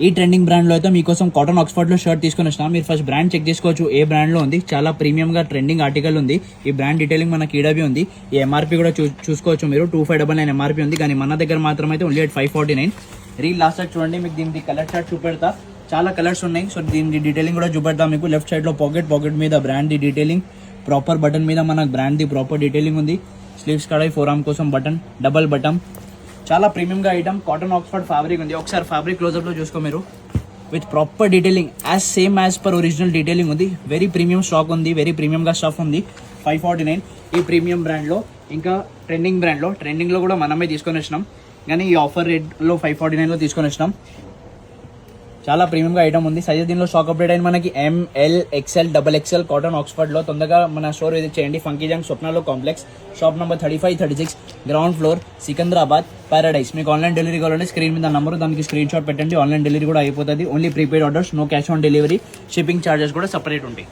ఈ ట్రెండింగ్ బ్రాండ్లో అయితే మీకోసం కాటన్ ఆక్స్ఫర్డ్లో షర్ట్ తీసుకొని వచ్చినా. మీరు ఫస్ట్ బ్రాండ్ చెక్ చేసుకోవచ్చు ఏ బ్రాండ్లో ఉంది. చాలా ప్రీమియంగా ట్రెండింగ్ ఆర్టికల్ ఉంది. ఈ బ్రాండ్ డీటెయిలింగ్ మనకి ఈడబి ఉంది. ఈ ఎంఆర్పీ కూడా చూసుకోవచ్చు మీరు. 2599 ఎంఆర్పీ ఉంది, కానీ మన దగ్గర మాత్రం అయితే ఓన్లీ 549. రీల్ లాస్ట్ సైడ్ చూడండి, మీకు దీనికి కలర్ చార్ట్ చూపెడతా. చాలా కలర్స్ ఉన్నాయి. సో దీనికి డీటెయిలింగ్ కూడా చూపెడతా మీకు. లెఫ్ట్ సైడ్ లో పాకెట్ మీద brand the detailing, proper button మీద మనకు బ్రాండ్ ది ప్రాపర్ డీటెయిలింగ్ ఉంది. స్లీవ్స్ కడాయి, ఫోర్ ఆర్మ్ కోసం బటన్, డబల్ బటన్. చాలా ప్రీమియం గా ఐటమ్. కాటన్ ఆక్స్ఫర్డ్ ఫ్యాబ్రిక్ ఉంది. ఒకసారి ఫ్యాబ్రిక్ క్లోజ్అప్ లో చూసుకో మీరు. With proper detailing same as per original detailing ఉంది. వెరీ ప్రీమియం స్టాక్ ఉంది. వెరీ ప్రీమియం గా స్టఫ్ ఉంది. 549 ఈ ప్రీమియం బ్రాండ్ లో. ఇంకా ట్రెండింగ్ లో కూడా మనమే తీసుకొని వచ్చినాం, కానీ ఈ ఆఫర్ రేట్ లో 549 లో తీసుకొని వచ్చినాం. చాలా ప్రీమియం గా ఐటమ్ ఉంది. సైజ్ దీనిలో స్టాక్ అప్డేట్ అయిన మనకి ML XL XXL cotton oxford లో. తొందరగా మన స్టోర్ విజిట్ చేయండి. ఫంకీ జంగ్ స్వప్నాలో complex, shop number 3536, ground floor, Secunderabad, Paradise. మీకు ఆన్లైన్ డెలివరీ కావాలంటే స్క్రీన్ మీద నంబర్, దానికి స్క్రీన్ షాట్ పెట్టండి. ఆన్లైన్ డెలివరీ కూడా అయిపోతుంది. Only prepaid orders, no cash on delivery. Shipping charges కూడా సపరేట్ ఉంటాయి.